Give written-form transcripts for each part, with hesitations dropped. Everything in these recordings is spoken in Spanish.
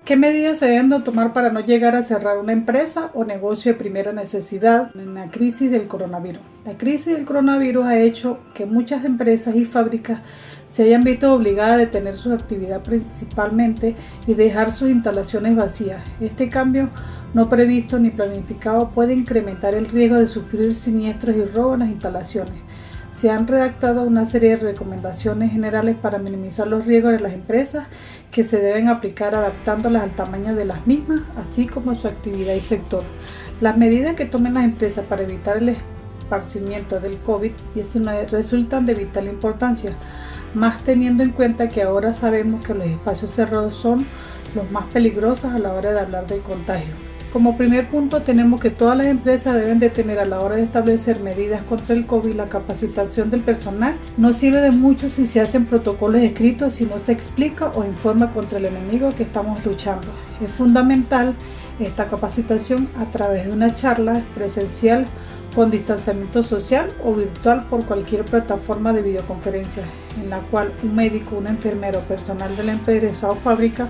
¿Qué medidas se deben de tomar para no llegar a cerrar una empresa o negocio de primera necesidad en la crisis del coronavirus? La crisis del coronavirus ha hecho que muchas empresas y fábricas se hayan visto obligadas a detener su actividad principalmente y dejar sus instalaciones vacías. Este cambio no previsto ni planificado puede incrementar el riesgo de sufrir siniestros y robos en las instalaciones. Se han redactado una serie de recomendaciones generales para minimizar los riesgos de las empresas que se deben aplicar adaptándolas al tamaño de las mismas, así como su actividad y sector. Las medidas que tomen las empresas para evitar el esparcimiento del COVID-19 resultan de vital importancia, más teniendo en cuenta que ahora sabemos que los espacios cerrados son los más peligrosos a la hora de hablar del contagio. Como primer punto, tenemos que todas las empresas deben de tener a la hora de establecer medidas contra el COVID la capacitación del personal. No sirve de mucho si se hacen protocolos escritos si no se explica o informa contra el enemigo que estamos luchando. Es fundamental esta capacitación a través de una charla presencial con distanciamiento social o virtual por cualquier plataforma de videoconferencia, en la cual un médico, un enfermero, personal de la empresa o fábrica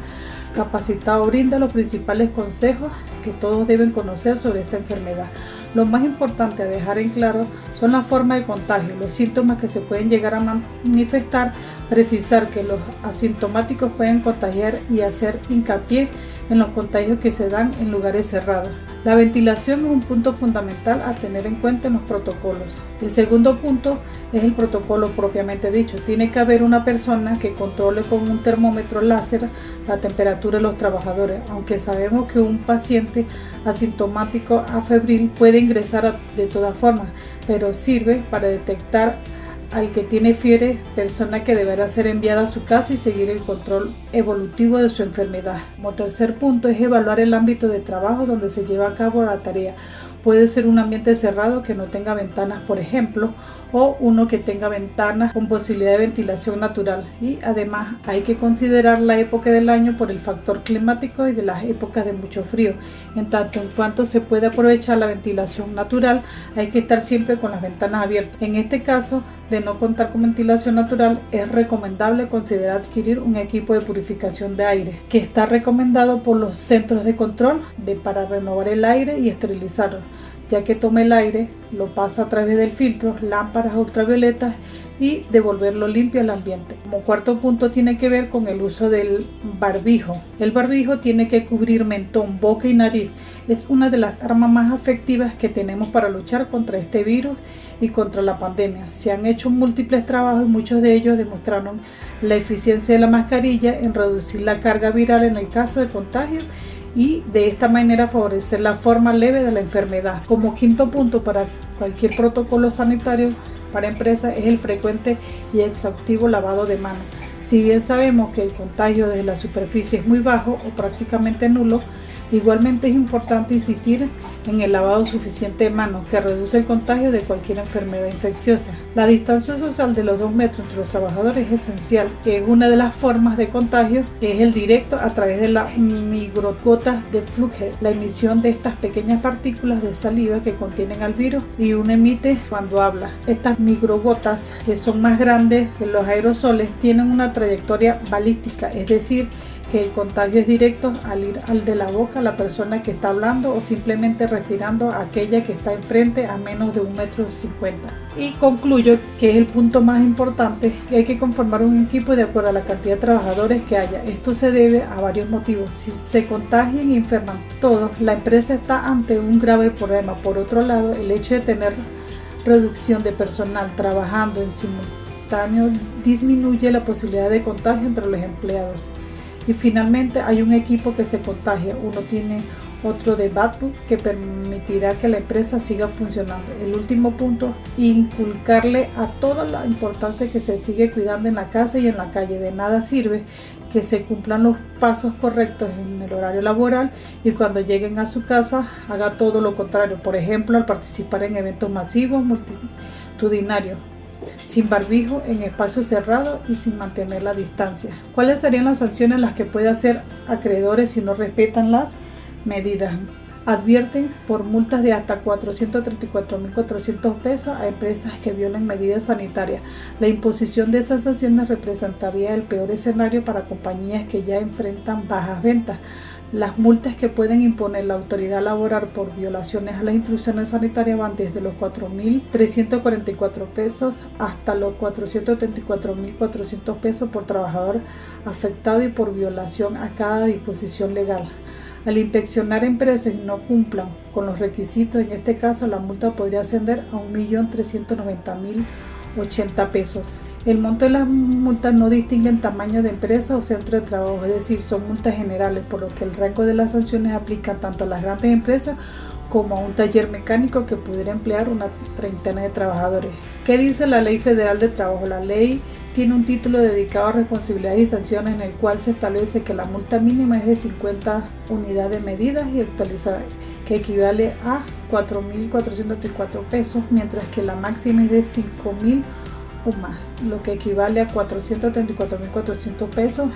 capacitado brinda los principales consejos que todos deben conocer sobre esta enfermedad. Lo más importante a dejar en claro son las formas de contagio, los síntomas que se pueden llegar a manifestar, precisar que los asintomáticos pueden contagiar y hacer hincapié en los contagios que se dan en lugares cerrados. La ventilación es un punto fundamental a tener en cuenta en los protocolos. El segundo punto es el protocolo propiamente dicho. Tiene que haber una persona que controle con un termómetro láser la temperatura de los trabajadores, aunque sabemos que un paciente asintomático afebril puede ingresar de todas formas, pero sirve para detectar al que tiene fiebre, persona que deberá ser enviada a su casa y seguir el control evolutivo de su enfermedad. Como tercer punto es evaluar el ámbito de trabajo donde se lleva a cabo la tarea. Puede ser un ambiente cerrado que no tenga ventanas, por ejemplo, o uno que tenga ventanas con posibilidad de ventilación natural. Y además hay que considerar la época del año por el factor climático y de las épocas de mucho frío. En tanto en cuanto se puede aprovechar la ventilación natural, hay que estar siempre con las ventanas abiertas. En este caso, de no contar con ventilación natural, es recomendable considerar adquirir un equipo de purificación de aire, que está recomendado por los centros de control para renovar el aire y esterilizarlo, ya que toma el aire, lo pasa a través del filtro, lámparas ultravioletas y devolverlo limpio al ambiente. Como cuarto punto tiene que ver con el uso del barbijo. El barbijo tiene que cubrir mentón, boca y nariz. Es una de las armas más efectivas que tenemos para luchar contra este virus y contra la pandemia. Se han hecho múltiples trabajos y muchos de ellos demostraron la eficiencia de la mascarilla en reducir la carga viral en el caso de contagio y de esta manera favorecer la forma leve de la enfermedad. Como quinto punto para cualquier protocolo sanitario para empresas es el frecuente y exhaustivo lavado de manos. Si bien sabemos que el contagio desde la superficie es muy bajo o prácticamente nulo, igualmente es importante insistir en el lavado suficiente de manos, que reduce el contagio de cualquier enfermedad infecciosa. La distancia social de los 2 metros entre los trabajadores es esencial, que es una de las formas de contagio, que es el directo a través de las microgotas de Fluke, la emisión de estas pequeñas partículas de saliva que contienen al virus y uno emite cuando habla. Estas microgotas, que son más grandes que los aerosoles, tienen una trayectoria balística, es decir, que el contagio es directo al ir al de la boca a la persona que está hablando o simplemente respirando a aquella que está enfrente a menos de 1,50 metros. Y concluyo que es el punto más importante, que hay que conformar un equipo de acuerdo a la cantidad de trabajadores que haya. Esto se debe a varios motivos. Si se contagian y enferman todos, la empresa está ante un grave problema. Por otro lado, el hecho de tener reducción de personal trabajando en simultáneo disminuye la posibilidad de contagio entre los empleados. Y finalmente hay un equipo que se contagia, uno tiene otro de backup que permitirá que la empresa siga funcionando. El último punto, inculcarle a toda la importancia que se sigue cuidando en la casa y en la calle. De nada sirve que se cumplan los pasos correctos en el horario laboral y cuando lleguen a su casa haga todo lo contrario. Por ejemplo, al participar en eventos masivos, multitudinarios, sin barbijo, en espacios cerrados y sin mantener la distancia. ¿Cuáles serían las sanciones las que puede hacer acreedores si no respetan las medidas? Advierten por multas de hasta 434.400 pesos a empresas que violen medidas sanitarias. La imposición de esas sanciones representaría el peor escenario para compañías que ya enfrentan bajas ventas. Las multas que pueden imponer la autoridad laboral por violaciones a las instrucciones sanitarias van desde los 4.344 pesos hasta los 474.400 pesos por trabajador afectado y por violación a cada disposición legal. Al inspeccionar empresas y no cumplan con los requisitos, en este caso la multa podría ascender a 1.390.080 pesos. El monto de las multas no distinguen tamaño de empresa o centro de trabajo, es decir, son multas generales, por lo que el rango de las sanciones aplica tanto a las grandes empresas como a un taller mecánico que pudiera emplear una treintena de trabajadores. ¿Qué dice la Ley Federal de Trabajo? La ley tiene un título dedicado a responsabilidades y sanciones en el cual se establece que la multa mínima es de 50 unidades medidas y actualizadas, que equivale a 4.434 pesos, mientras que la máxima es de 5.000 o más, lo que equivale a 434.400 pesos